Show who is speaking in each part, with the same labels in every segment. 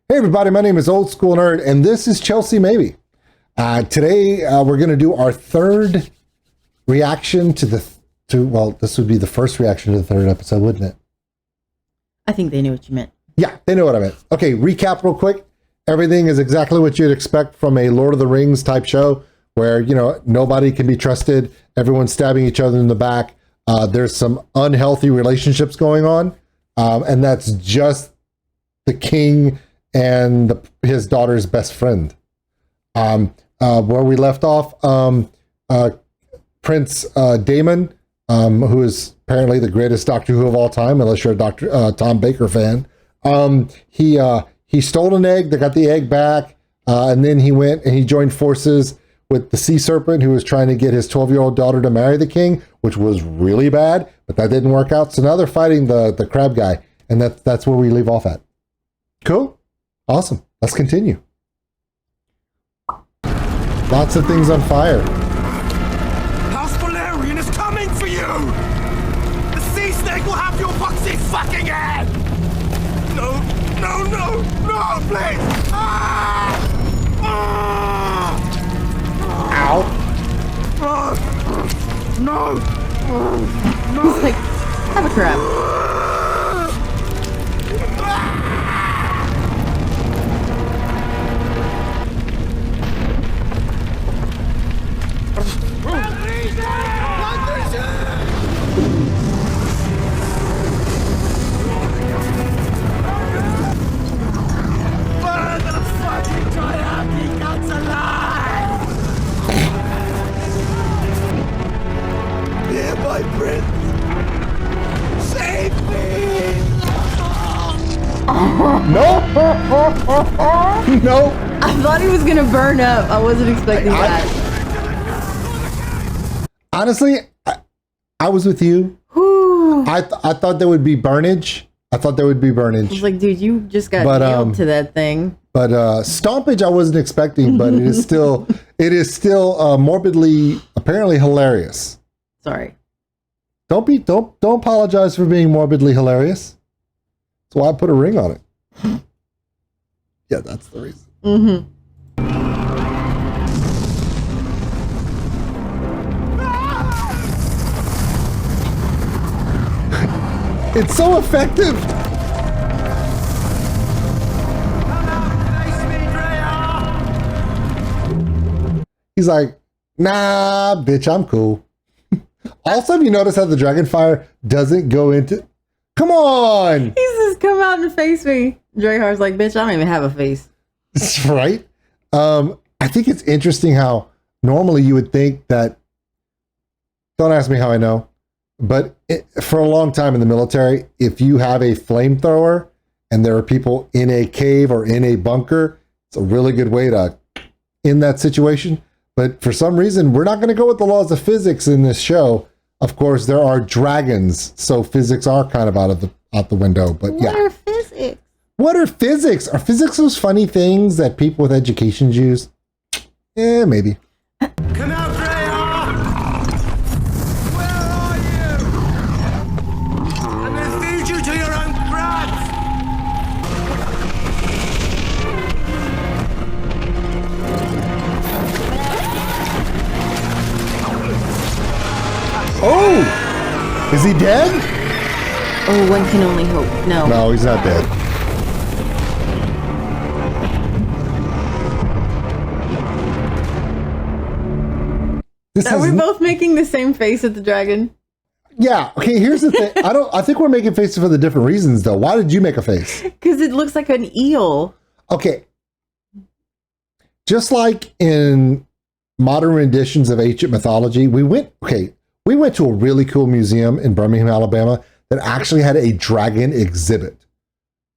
Speaker 1: Hey everybody, my name is Old School Nerd, and this is Chelsea Maybe. Today we're going to do our third reaction well, this would be the first reaction to the third episode, wouldn't it?
Speaker 2: I think they knew what you meant.
Speaker 1: Yeah, they know what I meant. Okay, recap real quick. Everything is exactly what you'd expect from a Lord of the Rings type show where, you know, nobody can be trusted. Everyone's stabbing each other in the back. There's some unhealthy relationships going on. And that's just the king and his daughter's best friend. Where we left off, Prince Damon, who is apparently the greatest Doctor Who of all time, unless you're a Tom Baker fan. He stole an egg. They got the egg back, and then he went and he joined forces with the sea serpent, who was trying to get his 12-year-old daughter to marry the king, which was really bad, but that didn't work out. So now they're fighting the crab guy, and that's where we leave off at. Cool, awesome. Let's continue. Lots of things on fire.
Speaker 3: Valerian is coming for you! The sea snake will have your boxy fucking head! No, no, no, no, please! Ah! Ah!
Speaker 1: Ow.
Speaker 3: No! No!
Speaker 2: He's like, have a crap.
Speaker 3: My prince! Save me!
Speaker 1: No! No!
Speaker 2: I thought he was gonna burn up. I wasn't expecting that.
Speaker 1: Honestly, I was with you.
Speaker 2: Whew.
Speaker 1: I thought there would be burnage. I thought there would be
Speaker 2: I was
Speaker 1: burnage.
Speaker 2: like, dude, you just got nailed to that thing.
Speaker 1: But stompage I wasn't expecting, but it is still morbidly apparently hilarious.
Speaker 2: Sorry.
Speaker 1: Don't apologize for being morbidly hilarious. That's why I put a ring on it. Yeah, that's the reason.
Speaker 2: Mm-hmm.
Speaker 1: It's so effective. He's like, nah, bitch, I'm cool. Also, have you noticed how the dragon fire doesn't go into... Come on!
Speaker 2: He says, come out and face me. Drehar's like, bitch, I don't even have a face.
Speaker 1: Right? I think it's interesting how normally you would think that... Don't ask me how I know. But for a long time in the military, if you have a flamethrower and there are people in a cave or in a bunker, it's a really good way to end that situation. But for some reason, we're not going to go with the laws of physics in this show. Of course, there are dragons, so physics are kind of out the window. But
Speaker 2: What are physics?
Speaker 1: What are physics? Are physics those funny things that people with educations use? Yeah, maybe.
Speaker 3: Come out, Dreha! Where are you? I'm gonna feed you to your own crabs!
Speaker 1: Oh! Is he dead?
Speaker 2: Oh, one can only hope. No.
Speaker 1: No, he's not dead.
Speaker 2: Are we both making the same face at the dragon?
Speaker 1: Yeah. Okay, here's the thing. I think we're making faces for the different reasons, though. Why did you make a face?
Speaker 2: Because it looks like an eel.
Speaker 1: Okay. Just like in modern renditions of ancient mythology, we went to a really cool museum in Birmingham, Alabama that actually had a dragon exhibit.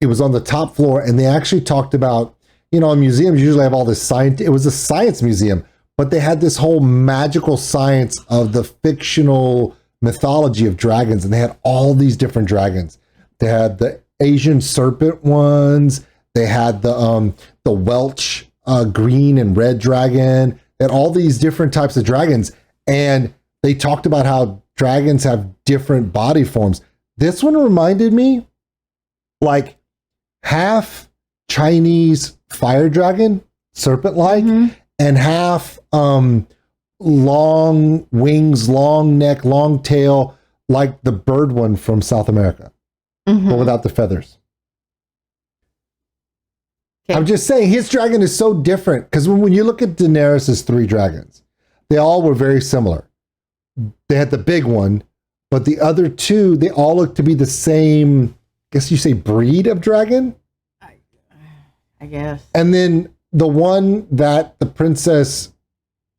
Speaker 1: It was on the top floor, and they actually talked about, you know, museums usually have all this science. It was a science museum, but they had this whole magical science of the fictional mythology of dragons, and they had all these different dragons. They had the Asian serpent ones. They had the Welsh green and red dragon. They had all these different types of dragons, and they talked about how dragons have different body forms. This one reminded me like half Chinese fire dragon, serpent-like, and half long wings, long neck, long tail, like the bird one from South America, but without the feathers. Okay. I'm just saying his dragon is so different because when you look at Daenerys' 3 dragons, they all were very similar. They had the big one, but the other 2, they all look to be the same, I guess you say breed of dragon?
Speaker 2: I guess.
Speaker 1: And then the one that the princess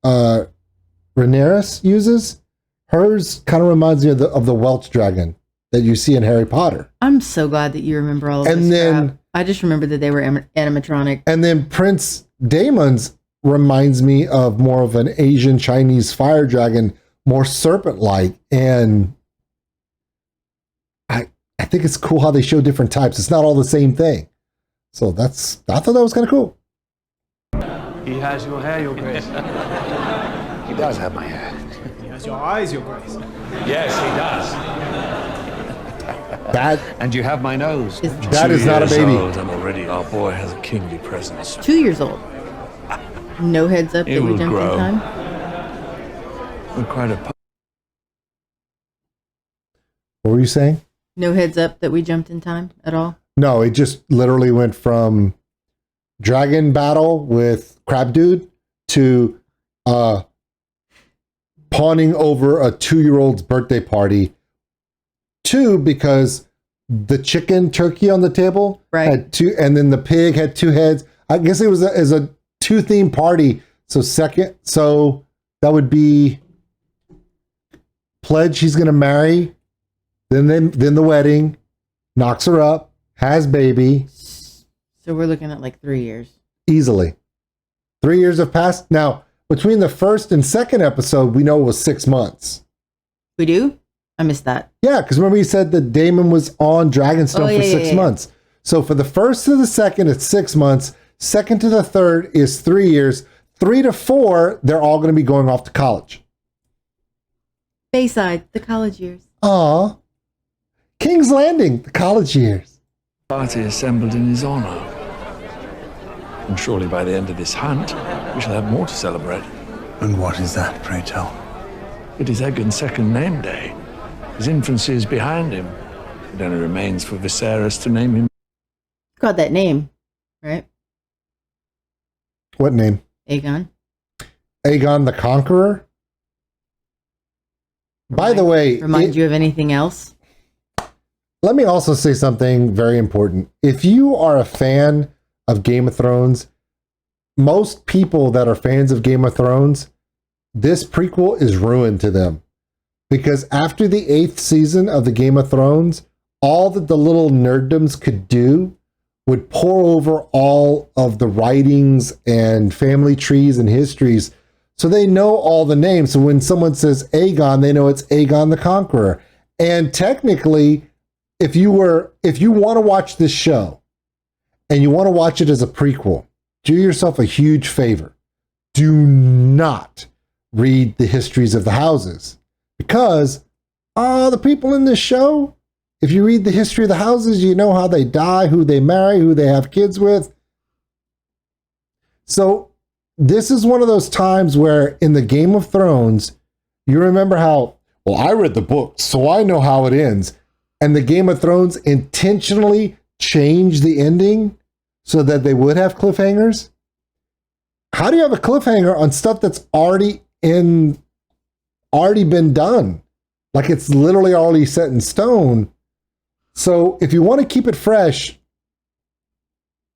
Speaker 1: Rhaenyra uses, hers kind of reminds me of the Welsh dragon that you see in Harry Potter.
Speaker 2: I'm so glad that you remember all of this. And then crap. I just remember that they were animatronic.
Speaker 1: And then Prince Daemon's reminds me of more of an Asian Chinese fire dragon, more serpent-like. And I think it's cool how they show different types. It's not all the same thing. So I thought that was kind of cool.
Speaker 4: He has your hair, Your Grace.
Speaker 5: He does have my hair.
Speaker 4: He has your eyes, Your Grace.
Speaker 5: Yes, he does. And you have my nose.
Speaker 1: That is not a baby.
Speaker 6: And already our boy has a kingly presence.
Speaker 2: 2 years old. No heads up that we jumped in time.
Speaker 6: We're quite a...
Speaker 1: What were you saying?
Speaker 2: No heads up that we jumped in time at all?
Speaker 1: No, it just literally went from dragon battle with Crab Dude to pawning over a 2-year-old's birthday party. 2, because the chicken turkey on the table had 2, and then the pig had 2 heads. I guess it was a 2-theme party. So that would be pledge he's gonna marry, then the wedding, knocks her up, has baby.
Speaker 2: So we're looking at like 3 years.
Speaker 1: Easily. 3 years have passed. Now, between the first and second episode, we know it was 6 months.
Speaker 2: We do? I missed that.
Speaker 1: Yeah, because remember you said that Daemon was on Dragonstone for 6 months. So for the first to the second, it's 6 months. Second to the third is 3 years. 3 to 4, they're all going to be going off to college.
Speaker 2: Bayside, the college years.
Speaker 1: Aw. King's Landing, the college years.
Speaker 6: Party assembled in his honor. And surely by the end of this hunt, we shall have more to celebrate.
Speaker 5: And what is that, pray tell?
Speaker 6: It is Aegon's second name day. His infancy is behind him. It only remains for Viserys to name him.
Speaker 2: Got that name, right?
Speaker 1: What name?
Speaker 2: Aegon.
Speaker 1: Aegon the Conqueror? By the way...
Speaker 2: Remind you of anything else?
Speaker 1: Let me also say something very important. If you are a fan of Game of Thrones, most people that are fans of Game of Thrones, this prequel is ruined to them. Because after the 8th season of the Game of Thrones, all that the little nerddoms could do would pour over all of the writings and family trees and histories. So they know all the names. So when someone says Aegon, they know it's Aegon the Conqueror. And technically, if you want to watch this show and you want to watch it as a prequel, do yourself a huge favor. Do not read the histories of the houses. Because the people in this show, if you read the history of the houses, you know how they die, who they marry, who they have kids with. So this is one of those times where in the Game of Thrones, you remember how, well, I read the book, so I know how it ends. And the Game of Thrones intentionally changed the ending so that they would have cliffhangers. How do you have a cliffhanger on stuff that's already been done? Like it's literally already set in stone. So if you want to keep it fresh,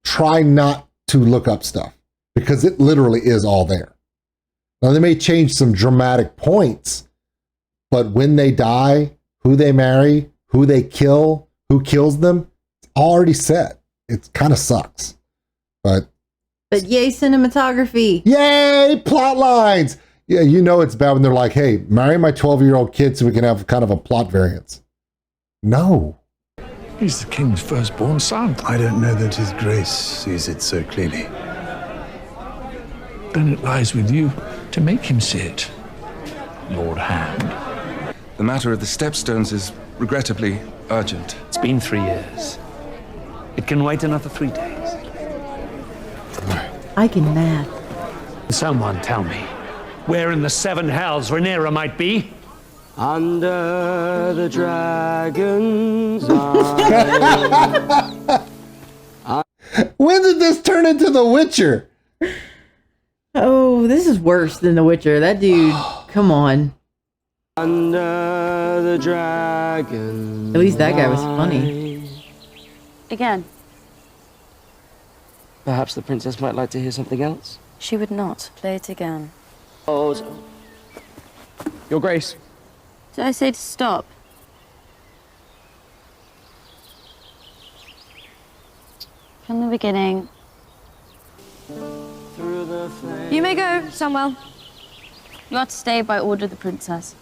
Speaker 1: try not to look up stuff because it literally is all there. Now they may change some dramatic points, but when they die, who they marry, who they kill, who kills them, it's already set. It kind of sucks. But
Speaker 2: yay, cinematography.
Speaker 1: Yay, plot lines. Yeah, you know it's bad when they're like, hey, marry my 12-year-old kid so we can have kind of a plot variance. No.
Speaker 6: He's the king's firstborn son.
Speaker 5: I don't know that his grace sees it so clearly.
Speaker 6: Then it lies with you to make him see it, Lord Hand.
Speaker 7: The matter of the Stepstones is regrettably urgent.
Speaker 8: It's been 3 years. It can wait another 3 days.
Speaker 2: I can math.
Speaker 6: Someone tell me, where in the seven hells Rhaenyra might be?
Speaker 4: Under the dragon's eye.
Speaker 1: When did this turn into The Witcher?
Speaker 2: Oh, this is worse than The Witcher. That dude, come on.
Speaker 4: Under the dragon's
Speaker 2: At least that guy was funny.
Speaker 8: Again.
Speaker 4: Perhaps the princess might like to hear something else.
Speaker 8: She would not. Play it again.
Speaker 4: Oh, Your Grace.
Speaker 8: Did I say to stop? From the beginning.
Speaker 9: You may go, Samwell.
Speaker 8: You are to stay by order of the princess.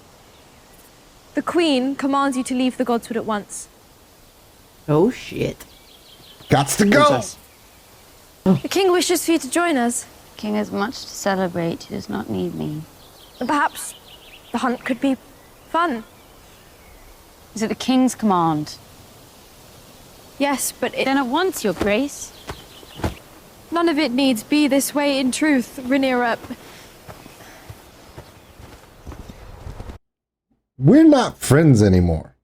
Speaker 9: The Queen commands you to leave the Godswood at once.
Speaker 2: Oh, shit.
Speaker 1: Gots to go.
Speaker 4: Princess.
Speaker 9: The King wishes for you to join us.
Speaker 8: The king has much to celebrate. He does not need me.
Speaker 9: And perhaps the hunt could be fun.
Speaker 8: Is it the king's command?
Speaker 9: Yes, but
Speaker 8: Then at once, your grace.
Speaker 9: none of it needs be this way in truth, Rhaenyra.
Speaker 1: We're not friends anymore.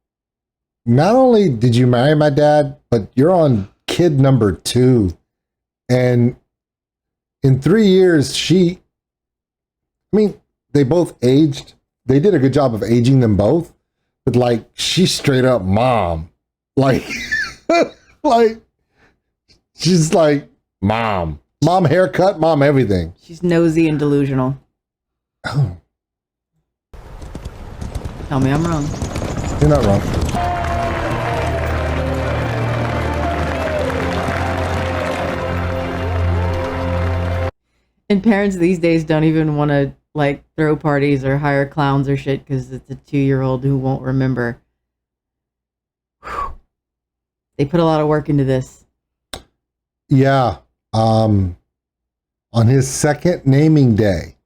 Speaker 1: Not only did you marry my dad, but you're on kid number 2. And in 3 years, they both aged. They did a good job of aging them both. But like, she's straight up mom. Like, like, she's like mom. Mom haircut, mom everything.
Speaker 2: She's nosy and delusional.
Speaker 1: Oh,
Speaker 2: Tell me I'm wrong.
Speaker 1: you're not wrong.
Speaker 2: And parents these days don't even want to like throw parties or hire clowns or shit because it's a 2-year-old who won't remember. Whew. They put a lot of work into this.
Speaker 1: Yeah. On his second naming day,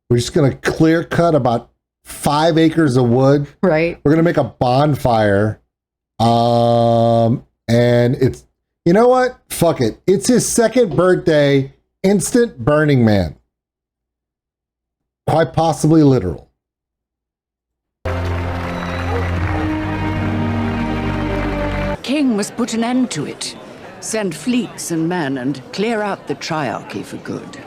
Speaker 1: we're just going to clear cut about 5 acres of wood.
Speaker 2: Right?
Speaker 1: We're going to make a bonfire. And it's, you know what? Fuck it. It's his second birthday. Instant Burning Man. Quite possibly literal.
Speaker 10: King must put an end to it. Send fleets and men and clear out the triarchy for good.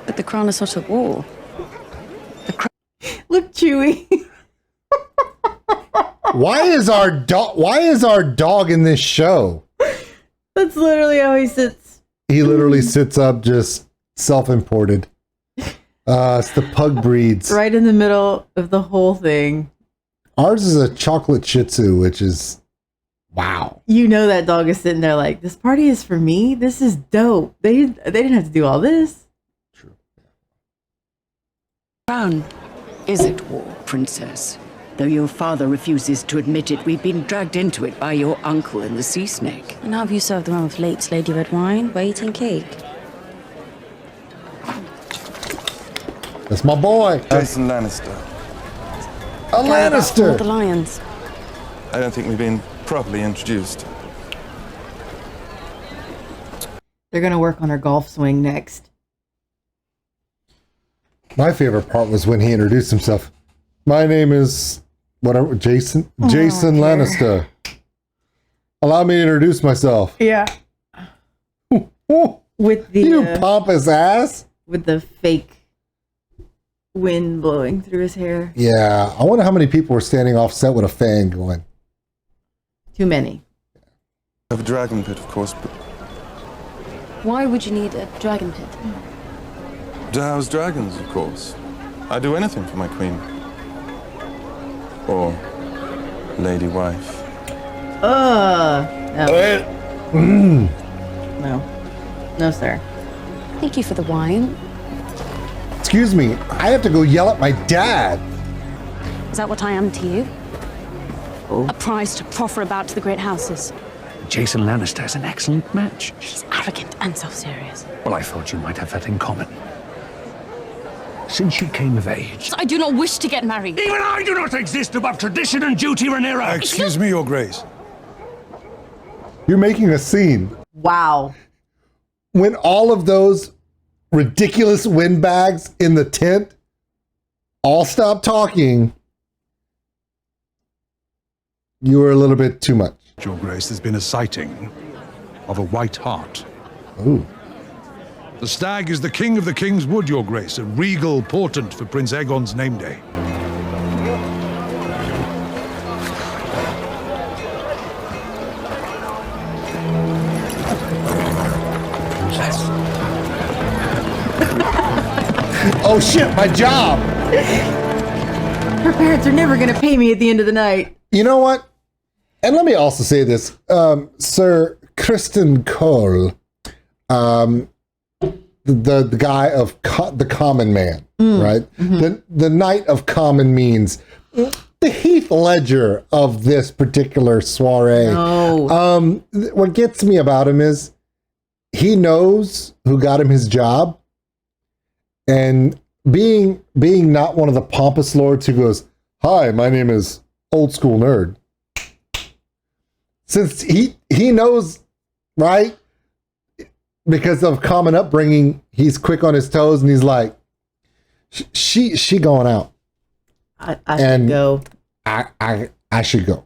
Speaker 8: But the crown is not at war.
Speaker 2: Look, Chewie.
Speaker 1: Why is our dog in this show?
Speaker 2: That's literally how he sits.
Speaker 1: He literally sits up, just self-imported. It's the pug breeds.
Speaker 2: Right in the middle of the whole thing.
Speaker 1: Ours is a chocolate Shih Tzu, which is wow.
Speaker 2: You know that dog is sitting there like, this party is for me. This is dope. They didn't have to do all this.
Speaker 1: True.
Speaker 10: Crown is at war, princess. Though your father refuses to admit it, we've been dragged into it by your uncle and the sea snake.
Speaker 8: And how have you served the man with late Lady Red Wine, waiting cake?
Speaker 1: That's my boy.
Speaker 7: Jason Lannister.
Speaker 1: A
Speaker 8: All the
Speaker 1: Lannister.
Speaker 8: lions.
Speaker 7: I don't think we've been properly introduced.
Speaker 2: They're going to work on her golf swing next.
Speaker 1: My favorite part was when he introduced himself. My name is whatever, Jason Lannister. Allow me to introduce myself.
Speaker 2: Yeah. With the
Speaker 1: You pompous ass.
Speaker 2: with the fake wind blowing through his hair.
Speaker 1: Yeah, I wonder how many people were standing off set with a fan going.
Speaker 2: Too many.
Speaker 7: I have a dragon pit, of course, but
Speaker 8: Why would you need a dragon pit?
Speaker 7: to house dragons, of course. I'd do anything for my queen. Or lady wife.
Speaker 2: No. No. No, sir.
Speaker 8: Thank you for the wine.
Speaker 1: Excuse me, I have to go yell at my dad.
Speaker 8: Is that what I am to you? A prize to proffer about to the great houses.
Speaker 6: Jason Lannister is an excellent match.
Speaker 8: He's arrogant and self-serious.
Speaker 6: Well, I thought you might have that in common. Since you came of age...
Speaker 8: I do not wish to get married.
Speaker 6: Even I do not exist above tradition and duty, Rhaenyra!
Speaker 5: Excuse me, Your Grace.
Speaker 1: You're making a scene.
Speaker 2: Wow.
Speaker 1: when all of those ridiculous windbags in the tent all stopped talking, you were a little bit too much.
Speaker 5: Your Grace, there's been a sighting of a white hart.
Speaker 1: Ooh.
Speaker 5: The stag is the king of the King's Wood, Your Grace, a regal portent for Prince Aegon's name day.
Speaker 1: Oh shit, my job!
Speaker 2: Her parents are never going to pay me at the end of the night.
Speaker 1: You know what? And let me also say this, Sir Kristen Cole, the guy of the common man, right? The knight of common means, the Heath Ledger of this particular soiree.
Speaker 2: No.
Speaker 1: What gets me about him is he knows who got him his job, and being not one of the pompous lords who goes, "Hi, my name is Old School Nerd." Since he knows, right? Because of common upbringing, he's quick on his toes, and he's like, "She going out.
Speaker 2: I should go.
Speaker 1: I should go."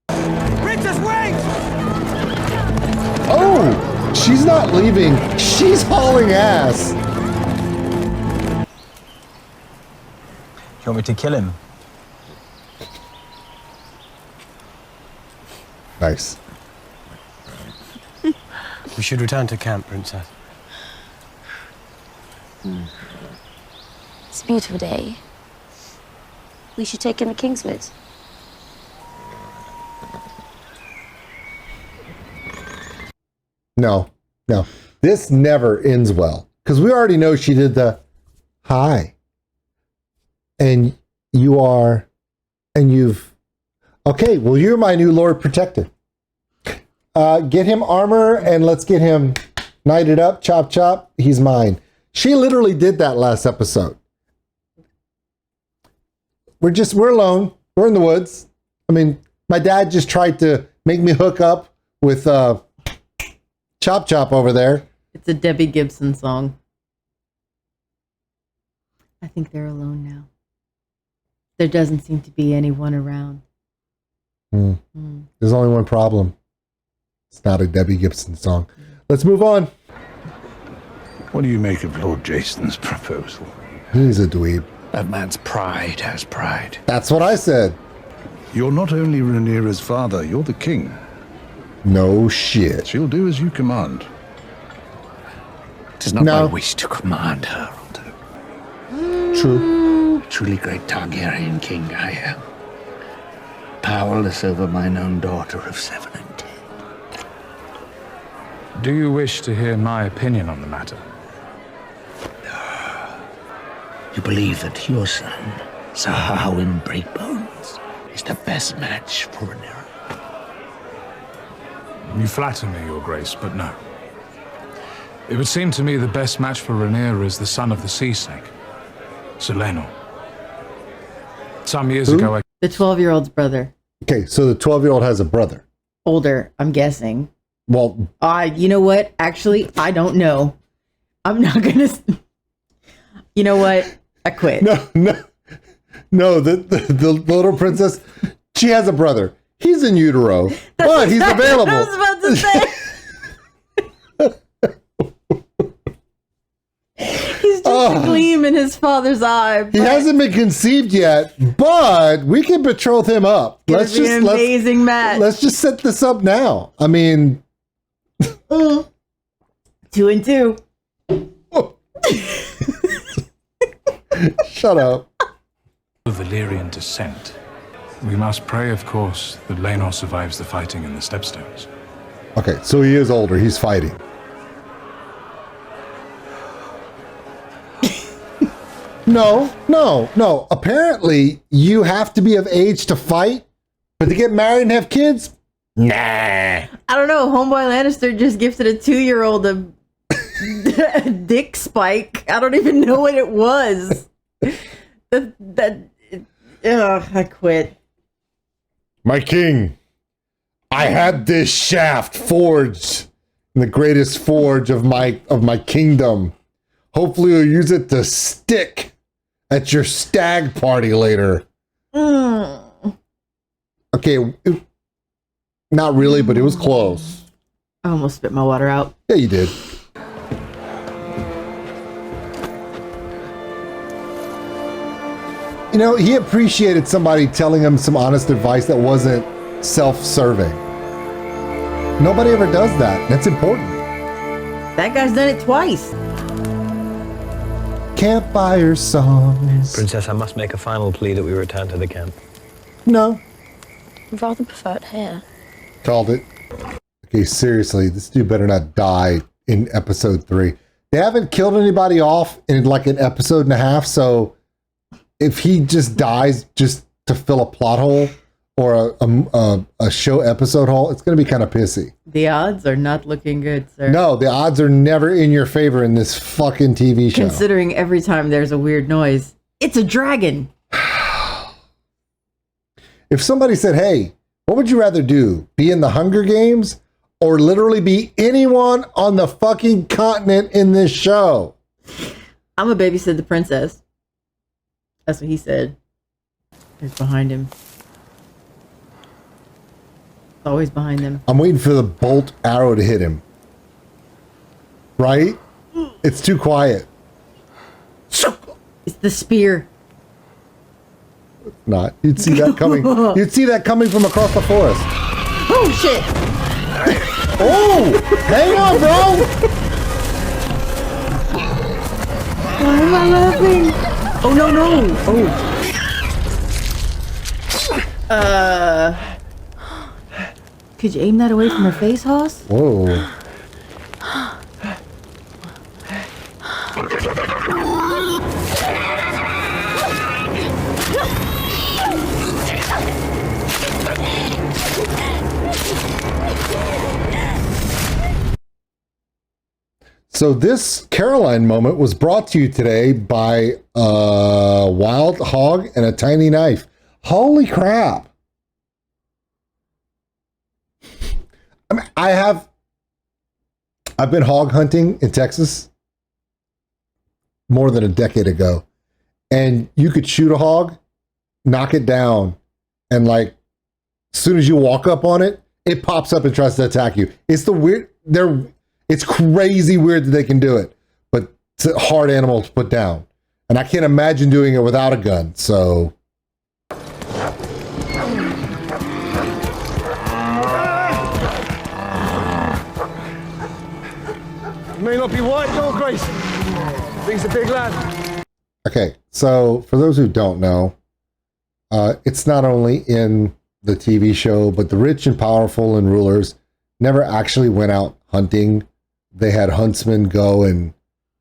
Speaker 3: Princess, wait!
Speaker 1: Oh, she's not leaving. She's hauling ass.
Speaker 11: You want me to kill him?
Speaker 1: Nice.
Speaker 11: We should return to camp, Princess.
Speaker 8: It's a beautiful day. We should take in the Kingswood.
Speaker 1: No. This never ends well. Because we already know she did the hi. And you are, and you've, okay, well, you're my new Lord Protector. Get him armor and let's get him knighted up. Chop, chop. He's mine. She literally did that last episode. We're alone. We're in the woods. I mean, my dad just tried to make me hook up with Chop Chop over there.
Speaker 2: It's a Debbie Gibson song. I think they're alone now. There doesn't seem to be anyone around.
Speaker 1: There's only one problem. It's not a Debbie Gibson song. Let's move on.
Speaker 5: What do you make of Lord Jason's proposal?
Speaker 1: He's a dweeb.
Speaker 6: That man's pride has pride.
Speaker 1: That's what I said.
Speaker 5: You're not only Rhaenyra's father, you're the king.
Speaker 1: No shit.
Speaker 5: She'll do as you command.
Speaker 6: It is not my wish to command her.
Speaker 1: True.
Speaker 6: Truly great Targaryen king I am. Powerless over mine own daughter of 7 and 10.
Speaker 12: Do you wish to hear my opinion on the matter?
Speaker 6: You believe that your son, Sir Harwin Breakbones, is the best match for Rhaenyra?
Speaker 12: You flatter me, Your Grace, but no. It would seem to me the best match for Rhaenyra is the son of the sea snake, Sir Laenor. Some years ago,
Speaker 2: The 12-year-old's brother.
Speaker 1: Okay, so the 12-year-old has a brother.
Speaker 2: Older, I'm guessing.
Speaker 1: Well,
Speaker 2: you know what? Actually, I don't know. I'm not gonna. You know what? I quit.
Speaker 1: No. The little princess, she has a brother. He's in utero, but he's available.
Speaker 2: I was about to say. He's just a gleam in his father's eye.
Speaker 1: He hasn't been conceived yet, but we can betroth him up.
Speaker 2: Let's just an amazing match.
Speaker 1: Let's just set this up now. I mean,
Speaker 2: 2 and 2.
Speaker 1: Shut up.
Speaker 12: of Valyrian descent. We must pray, of course, that Laenor survives the fighting in the Stepstones.
Speaker 1: Okay, so he is older. He's fighting. No. Apparently, you have to be of age to fight, but to get married and have kids? Nah.
Speaker 2: I don't know. Homeboy Lannister just gifted a 2-year-old a dick spike. I don't even know what it was. I quit.
Speaker 1: My king, I had this shaft forged in the greatest forge of my kingdom. Hopefully you'll use it to stick at your stag party later. Okay, not really, but it was close.
Speaker 2: I almost spit my water out.
Speaker 1: Yeah, you did. You know, he appreciated somebody telling him some honest advice that wasn't self-serving. Nobody ever does that. That's important.
Speaker 2: That guy's done it twice.
Speaker 1: Campfire songs.
Speaker 11: Princess, I must make a final plea that we return to the camp.
Speaker 1: No.
Speaker 8: I'd rather prefer it here.
Speaker 1: Called it. Okay, seriously, this dude better not die in episode 3. They haven't killed anybody off in like an episode and a half, so if he just dies just to fill a plot hole or a show episode hole, it's going to be kind of pissy.
Speaker 2: The odds are not looking good, sir.
Speaker 1: No, the odds are never in your favor in this fucking TV show.
Speaker 2: Considering every time there's a weird noise, it's a dragon.
Speaker 1: If somebody said, hey, what would you rather do? Be in the Hunger Games or literally be anyone on the fucking continent in this show?
Speaker 2: I'm gonna babysit the princess. That's what he said. It's behind him. It's always behind him.
Speaker 1: I'm waiting for the bolt arrow to hit him. Right? It's too quiet.
Speaker 2: It's the spear.
Speaker 1: Not. You'd see that coming. You'd see that coming from across the forest.
Speaker 2: Oh shit!
Speaker 1: Oh! Hang on, bro!
Speaker 2: Why am I laughing? Oh no no! Oh. Could you aim that away from her face, Hoss?
Speaker 1: Whoa. So this Caroline moment was brought to you today by a wild hog and a tiny knife. Holy crap. I mean, I've been hog hunting in Texas more than a decade ago. And you could shoot a hog, knock it down, and like as soon as you walk up on it, it pops up and tries to attack you. It's the weird it's crazy weird that they can do it, but it's a hard animal to put down. And I can't imagine doing it without a gun, so.
Speaker 3: You may not be white, Your Grace. He's a big lad.
Speaker 1: Okay, so for those who don't know, it's not only in the TV show, but the rich and powerful and rulers never actually went out hunting. They had huntsmen go and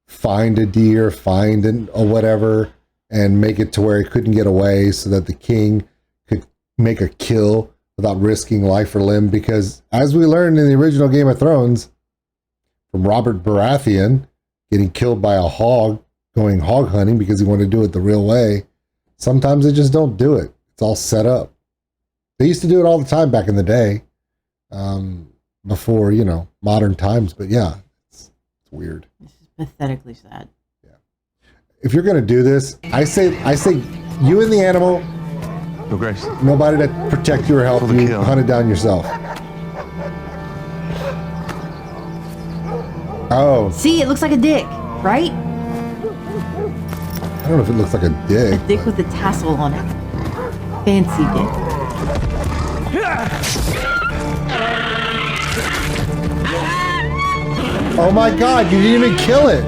Speaker 1: find a deer, or whatever, and make it to where it couldn't get away so that the king could make a kill without risking life or limb. Because as we learned in the original Game of Thrones, from Robert Baratheon getting killed by a hog, going hog hunting because he wanted to do it the real way, sometimes they just don't do it. It's all set up. They used to do it all the time back in the day, before, modern times. But yeah, it's weird.
Speaker 2: This is pathetically sad.
Speaker 1: Yeah. If you're gonna do this, I say you and the animal,
Speaker 7: Your Grace.
Speaker 1: nobody to protect you or help you, hunt it down yourself. Oh.
Speaker 2: See, it looks like a dick, right?
Speaker 1: I don't know if it looks like a dick.
Speaker 2: A dick with a tassel on it. Fancy dick.
Speaker 1: Oh my God, you didn't even kill it.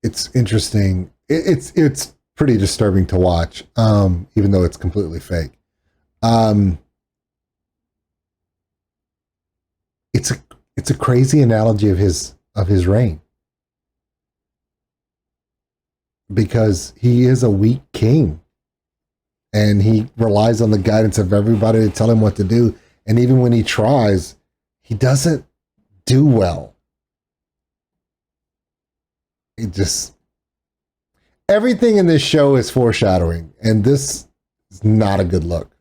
Speaker 1: It's interesting. It's pretty disturbing to watch, even though it's completely fake. It's a crazy analogy of his reign. Because he is a weak king. And he relies on the guidance of everybody to tell him what to do. And even when he tries, he doesn't do well. Everything in this show is foreshadowing, and this is not a good look.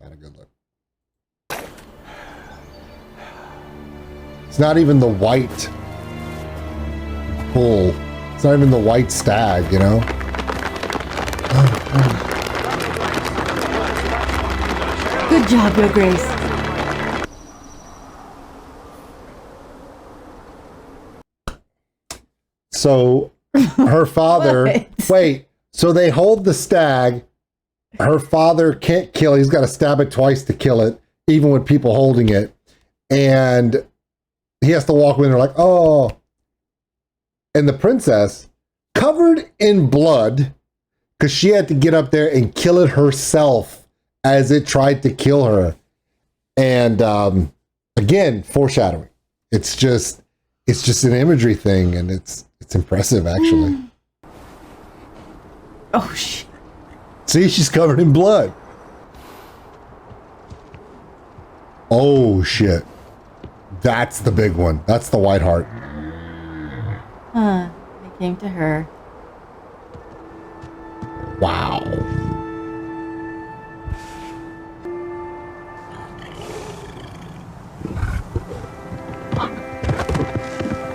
Speaker 1: Not a good look. It's not even the white bull. It's not even the white stag, you know?
Speaker 2: Good job, Your Grace.
Speaker 1: So her father, wait, so they hold the stag. Her father can't kill it. He's got to stab it twice to kill it, even with people holding it. And he has to walk away and they're like, oh. And the princess, covered in blood, because she had to get up there and kill it herself as it tried to kill her. And again, foreshadowing. It's just an imagery thing, and it's impressive, actually.
Speaker 2: Oh, shit.
Speaker 1: See, she's covered in blood. Oh, shit. That's the big one. That's the white heart.
Speaker 2: Huh. They came to her.
Speaker 1: Wow.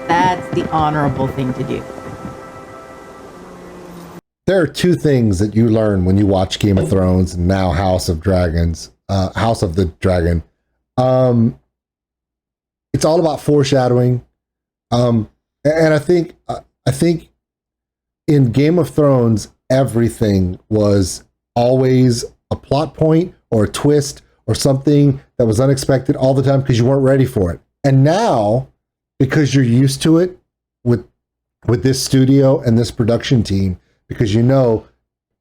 Speaker 2: That's the honorable thing to do.
Speaker 1: There are two things that you learn when you watch Game of Thrones and now House of Dragons, House of the Dragon. It's all about foreshadowing. And I think in Game of Thrones, everything was always a plot point or a twist or something that was unexpected all the time because you weren't ready for it. And now, because you're used to it with this studio and this production team, because you know,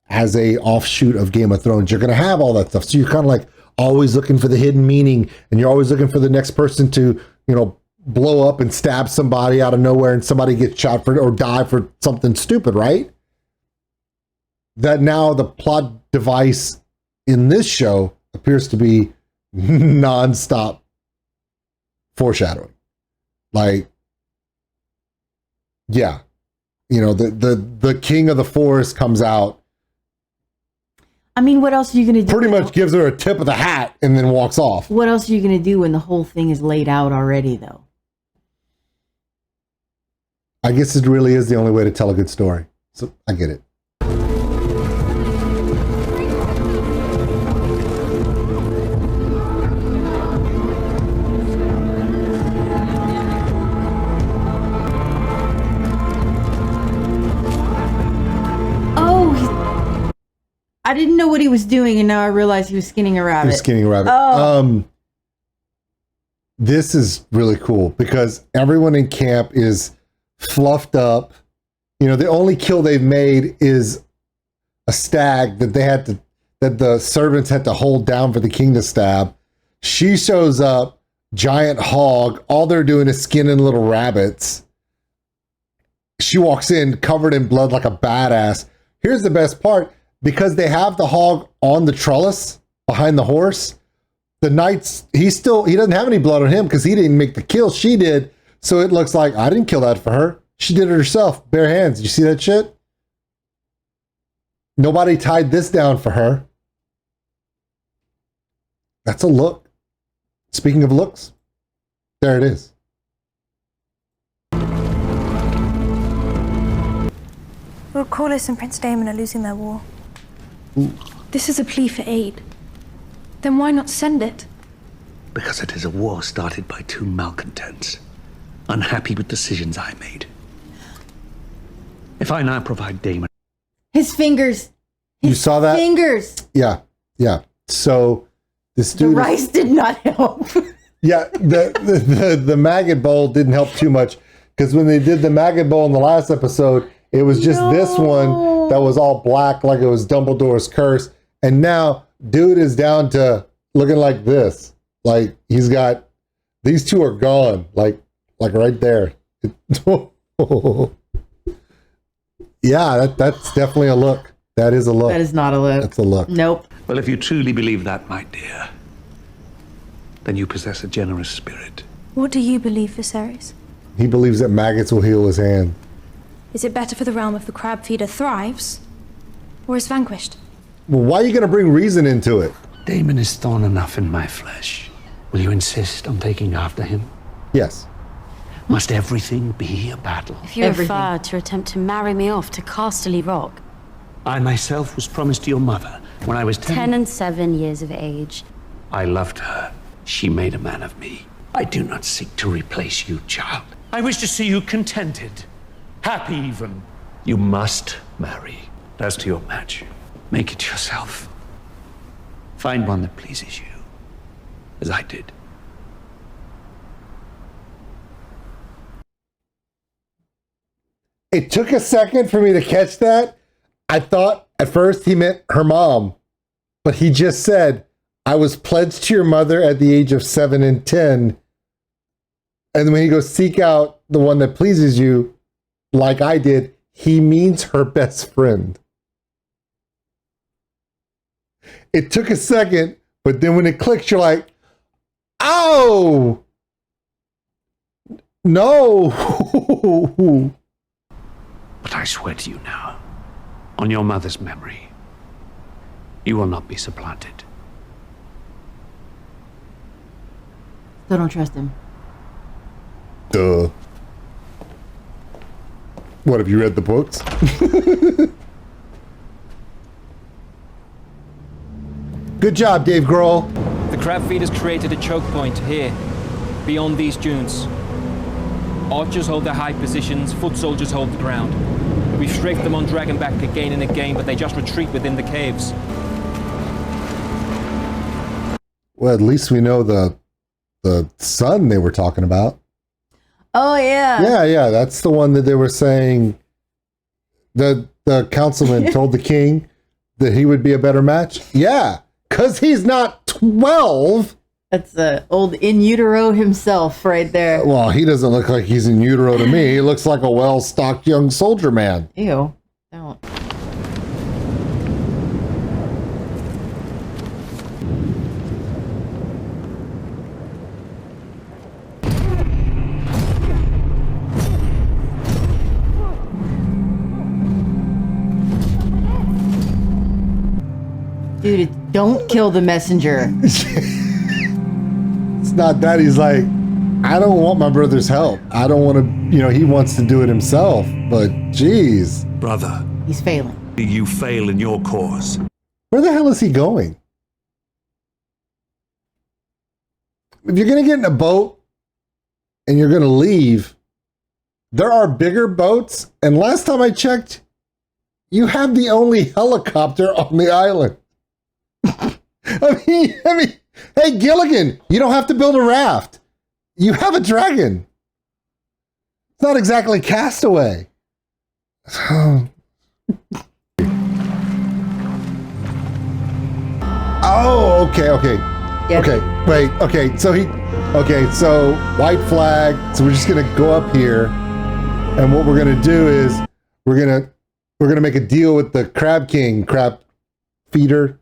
Speaker 1: as a offshoot of Game of Thrones, you're going to have all that stuff. So you're kind of like always looking for the hidden meaning, and you're always looking for the next person to, you know, blow up and stab somebody out of nowhere and somebody gets shot for or die for something stupid, right? That now the plot device in this show appears to be nonstop foreshadowing. Like, yeah, you know, the king of the forest comes out.
Speaker 2: I mean, what else are you going to do?
Speaker 1: Pretty much gives her a tip of the hat and then walks off.
Speaker 2: What else are you going to do when the whole thing is laid out already, though?
Speaker 1: I guess it really is the only way to tell a good story. So I get it.
Speaker 2: I didn't know what he was doing, and now I realize he was skinning a rabbit.
Speaker 1: He was skinning a rabbit.
Speaker 2: Oh.
Speaker 1: This is really cool because everyone in camp is fluffed up. You know, the only kill they've made is a stag that that the servants had to hold down for the king to stab. She shows up, giant hog. All they're doing is skinning little rabbits. She walks in covered in blood like a badass. Here's the best part. Because they have the hog on the trellis behind the horse, the knight's, he doesn't have any blood on him because he didn't make the kill. She did. So it looks like I didn't kill that for her. She did it herself, bare hands. You see that shit? Nobody tied this down for her. That's a look. Speaking of looks, there it is.
Speaker 9: Lord Corlys and Prince Daemon are losing their war.
Speaker 1: Ooh.
Speaker 9: This is a plea for aid. Then why not send it?
Speaker 13: Because it is a war started by two malcontents, unhappy with decisions I made. If I now provide Daemon...
Speaker 2: His fingers.
Speaker 1: You saw that?
Speaker 2: Fingers.
Speaker 1: Yeah, yeah. So this dude...
Speaker 2: The rice did not help.
Speaker 1: Yeah, the maggot bowl didn't help too much because when they did the maggot bowl in the last episode, it was just this one that was all black like it was Dumbledore's curse. And now dude is down to looking like this. Like he's got, these two are gone. Like right there. Yeah, that's definitely a look. That is a look.
Speaker 2: That is not a look.
Speaker 1: That's a look.
Speaker 2: Nope.
Speaker 13: Well, if you truly believe that, my dear, then you possess a generous spirit.
Speaker 9: What do you believe, Viserys?
Speaker 1: He believes that maggots will heal his hand.
Speaker 9: Is it better for the realm if the crab feeder thrives? Or is vanquished?
Speaker 1: Well, why are you going to bring reason into it?
Speaker 13: Damon is thorn enough in my flesh. Will you insist on taking after him?
Speaker 1: Yes.
Speaker 13: Must everything be a battle?
Speaker 8: If you refer to attempt to marry me off to Casterly Rock.
Speaker 13: I myself was promised to your mother when I was
Speaker 8: 10 and 7 years of age.
Speaker 13: I loved her. She made a man of me. I do not seek to replace you, child. I wish to see you contented. Happy even. You must marry. As to your match, make it yourself. Find one that pleases you, as I did.
Speaker 1: It took a second for me to catch that. I thought at first he meant her mom, but he just said, I was pledged to your mother at the age of 7 and 10. And then when he goes, seek out the one that pleases you, like I did, he means her best friend. It took a second, but then when it clicks, you're like, oh, no.
Speaker 13: But I swear to you now, on your mother's memory, you will not be supplanted.
Speaker 2: Still don't trust him.
Speaker 1: Duh. What, have you read the books? Good job, Dave Grohl.
Speaker 14: The crab feeders created a choke point here, beyond these dunes. Archers hold their high positions, foot soldiers hold the ground. We've strafed them on Dragonback again and again, but they just retreat within the caves.
Speaker 1: Well, at least we know the son they were talking about.
Speaker 2: Oh, yeah.
Speaker 1: Yeah, that's the one that they were saying the councilman told the king that he would be a better match. Yeah, because he's not 12.
Speaker 2: That's old in utero himself right there.
Speaker 1: Well, he doesn't look like he's in utero to me. He looks like a well-stocked young soldier man.
Speaker 2: Ew. Don't. Dude, don't kill the messenger.
Speaker 1: It's not that. He's like, I don't want my brother's help. I don't want to, he wants to do it himself, but geez.
Speaker 13: Brother.
Speaker 2: He's failing.
Speaker 13: You fail in your cause.
Speaker 1: Where the hell is he going? If you're going to get in a boat and you're going to leave, there are bigger boats. And last time I checked, you have the only helicopter on the island. I mean, hey, Gilligan, you don't have to build a raft. You have a dragon. It's not exactly Castaway. Oh, okay.
Speaker 2: Yep.
Speaker 1: Okay, wait, okay, so white flag, so we're just gonna go up here, and what we're gonna do is, we're gonna make a deal with the crab feeder,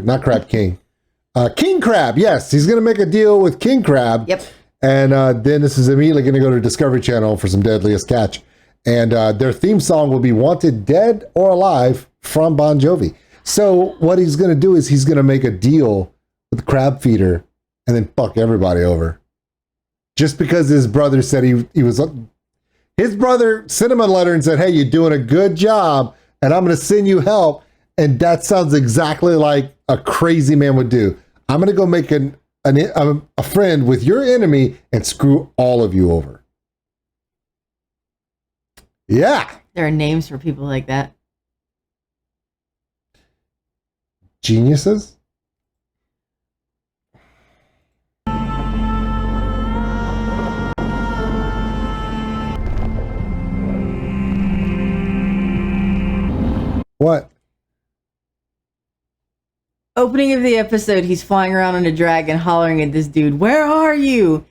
Speaker 1: not crab king. King Crab, yes, he's gonna make a deal with King Crab.
Speaker 2: Yep.
Speaker 1: And then this is immediately gonna go to Discovery Channel for some Deadliest Catch. And their theme song will be Wanted Dead or Alive from Bon Jovi. So what he's gonna do is he's gonna make a deal with the crab feeder and then fuck everybody over. Just because his brother said his brother sent him a letter and said, hey, you're doing a good job and I'm gonna send you help. And that sounds exactly like a crazy man would do. I'm going to go make a friend with your enemy and screw all of you over. Yeah.
Speaker 2: There are names for people like that.
Speaker 1: Geniuses? What?
Speaker 2: Opening of the episode, he's flying around on a dragon hollering at this dude, where are you?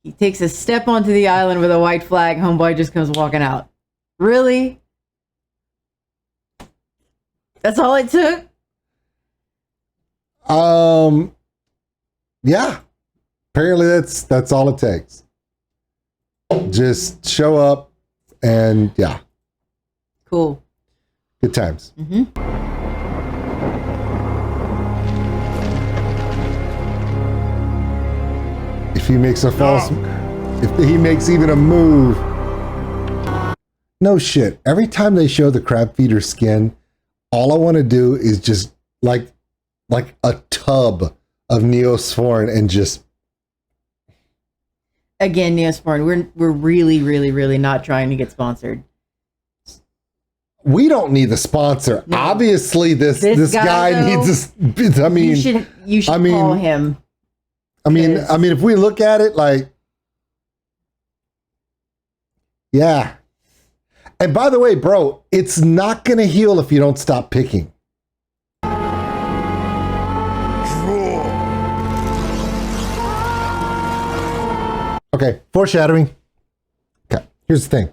Speaker 2: He takes a step onto the island with a white flag. Homeboy just comes walking out. Really? That's all it took?
Speaker 1: Yeah. Apparently that's all it takes. Just show up and yeah.
Speaker 2: Cool.
Speaker 1: Good times.
Speaker 2: Mm-hmm.
Speaker 1: he makes a false, if he makes even a move. No shit. Every time they show the crab feeder skin, all I want to do is just like a tub of Neosporin and just.
Speaker 2: Again, Neosporin, we're really, really, really not trying to get sponsored.
Speaker 1: We don't need the sponsor. No. Obviously, this guy though, needs a. I mean,
Speaker 2: you should call him.
Speaker 1: I mean, if we look at it like, yeah. And by the way, bro, it's not gonna heal if you don't stop picking. Okay, foreshadowing. Okay, here's the thing.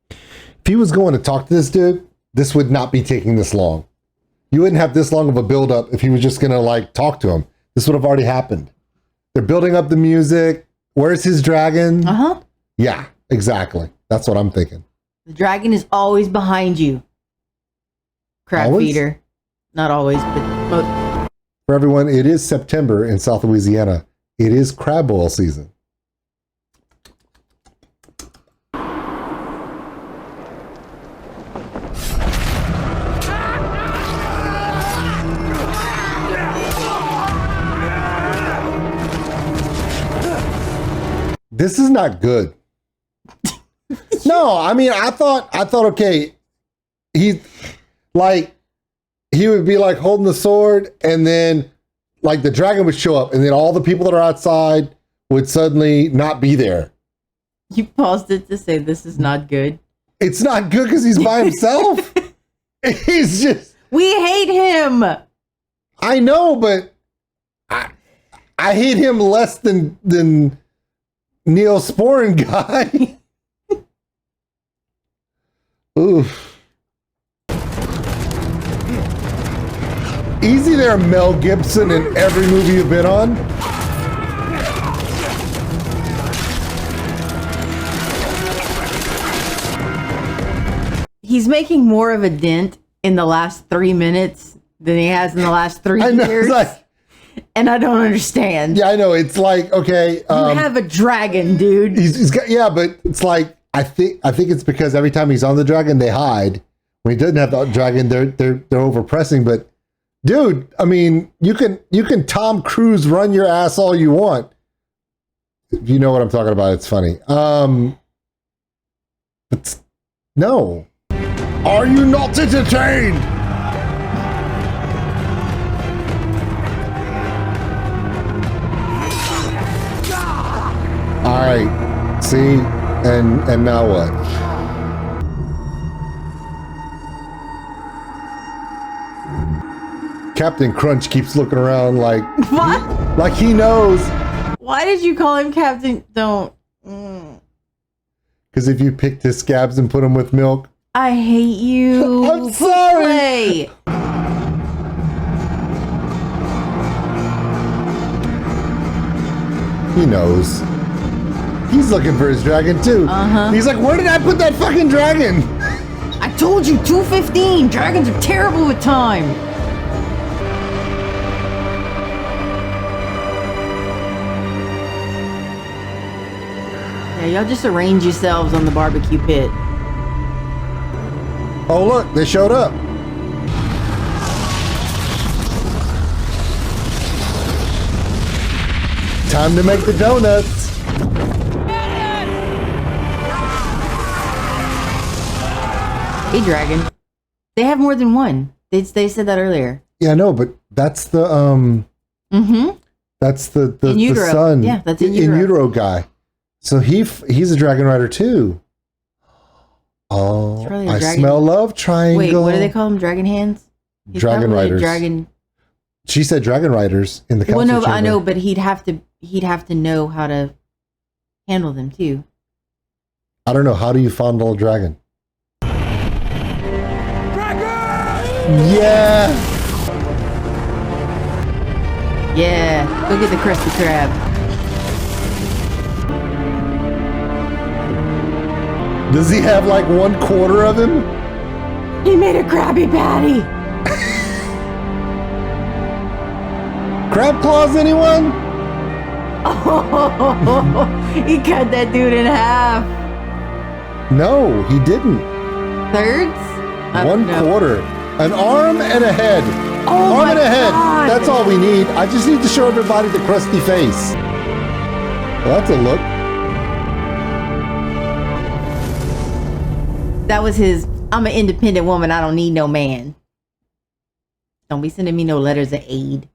Speaker 1: If he was going to talk to this dude, this would not be taking this long. You wouldn't have this long of a build-up if he was just going to, like, talk to him. This would have already happened. They're building up the music. Where's his dragon?
Speaker 2: Uh-huh.
Speaker 1: Yeah, exactly. That's what I'm thinking.
Speaker 2: The dragon is always behind you. Crab feeder. Not always, but most.
Speaker 1: For everyone, it is September in South Louisiana. It is crab boil season. This is not good. No, I mean, I thought, okay, he would be like holding the sword, and then like the dragon would show up, and then all the people that are outside would suddenly not be there.
Speaker 2: You paused it to say this is not good.
Speaker 1: It's not good because he's by himself. He's just.
Speaker 2: We hate him.
Speaker 1: I know, but I hate him less than Neosporin guy. Oof. Easy there, Mel Gibson, in every movie you've been on.
Speaker 2: He's making more of a dent in the last 3 minutes than he has in the last 3 years. And I don't understand.
Speaker 1: Yeah, I know. It's like, okay.
Speaker 2: You have a dragon, dude.
Speaker 1: He's got, yeah, but it's like, I think it's because every time he's on the dragon, they hide. When he doesn't have the dragon, they're overpressing. But dude, I mean, you can Tom Cruise run your ass all you want. You know what I'm talking about. It's funny. But no. Are you not entertained? All right. See, and now what? Captain Crunch keeps looking around like
Speaker 2: what?
Speaker 1: Like he knows.
Speaker 2: Why did you call him Captain? Don't.
Speaker 1: Because if you picked his scabs and put them with milk.
Speaker 2: I hate you.
Speaker 1: I'm sorry. He knows. He's looking for his dragon too. He's like, where did I put that fucking dragon?
Speaker 2: I told you, 2:15. Dragons are terrible with time. Yeah, y'all just arrange yourselves on the barbecue pit.
Speaker 1: Oh look, they showed up. Time to make the donuts.
Speaker 2: Hey, dragon. They have more than one. They said that earlier.
Speaker 1: Yeah, I know, but that's the that's the son.
Speaker 2: Yeah, that's
Speaker 1: in utero guy. So he's a dragon rider too. Oh, I smell love triangle.
Speaker 2: Wait, what do they call them? Dragon hands? He's
Speaker 1: dragon riders.
Speaker 2: Dragon.
Speaker 1: She said dragon riders in the council chamber.
Speaker 2: I know, but he'd have to know how to handle them too.
Speaker 1: I don't know. How do you fondle a dragon? Yeah.
Speaker 2: Yeah. Go get the Krusty Krab.
Speaker 1: Does he have like 1/4 of him?
Speaker 2: He made a Krabby Patty.
Speaker 1: Crab claws, anyone?
Speaker 2: Oh, he cut that dude in half.
Speaker 1: No, he didn't.
Speaker 2: Thirds?
Speaker 1: One quarter. An arm and a head.
Speaker 2: Oh
Speaker 1: arm and a head.
Speaker 2: God.
Speaker 1: That's all we need. I just need to show everybody the crusty face. Well, that's a look.
Speaker 2: That was his, I'm an independent woman. I don't need no man. Don't be sending me no letters of aid.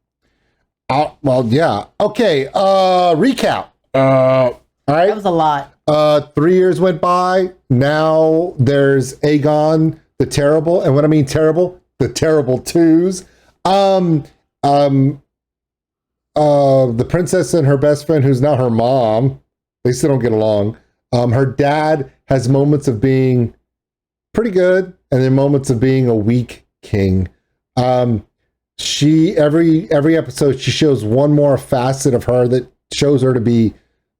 Speaker 1: Well, yeah. Okay. Recap. All right.
Speaker 2: That was a lot.
Speaker 1: 3 years went by. Now there's Aegon the Terrible. And when I mean terrible, the terrible twos. The princess and her best friend, who's now her mom, they still don't get along. Her dad has moments of being pretty good and then moments of being a weak king. She every episode she shows one more facet of her that shows her to be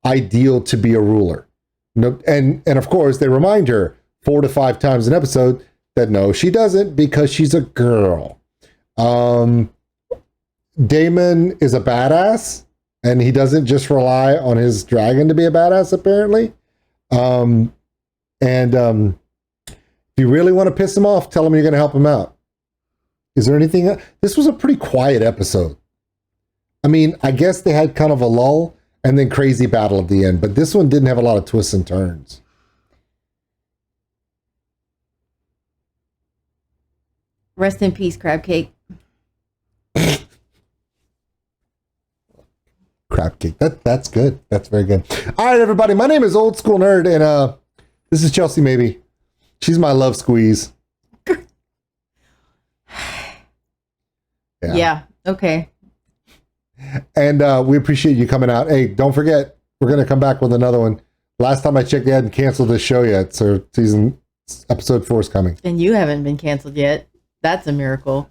Speaker 1: ideal to be a ruler. No, and of course they remind her 4 to 5 times an episode that no, she doesn't, because she's a girl. Damon is a badass, and he doesn't just rely on his dragon to be a badass, apparently. If you really want to piss him off, tell him you're going to help him out. Is there anything else? This was a pretty quiet episode. I mean, I guess they had kind of a lull and then crazy battle at the end, but this one didn't have a lot of twists and turns.
Speaker 2: Rest in peace, crab cake.
Speaker 1: Crab cake. That's good. That's very good. All right, everybody. My name is Old School Nerd, and this is Chelsea Maybe. She's my love squeeze.
Speaker 2: Yeah. Okay.
Speaker 1: And we appreciate you coming out. Hey, don't forget, we're going to come back with another one. Last time I checked, they hadn't canceled this show yet, so episode 4 is coming.
Speaker 2: And you haven't been canceled yet. That's a miracle.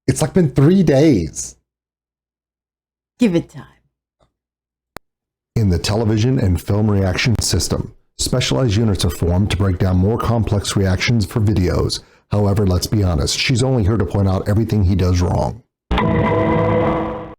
Speaker 1: It's like been 3 days.
Speaker 2: Give it time.
Speaker 1: In the television and film reaction system, specialized units are formed to break down more complex reactions for videos. However, let's be honest, she's only here to point out everything he does wrong.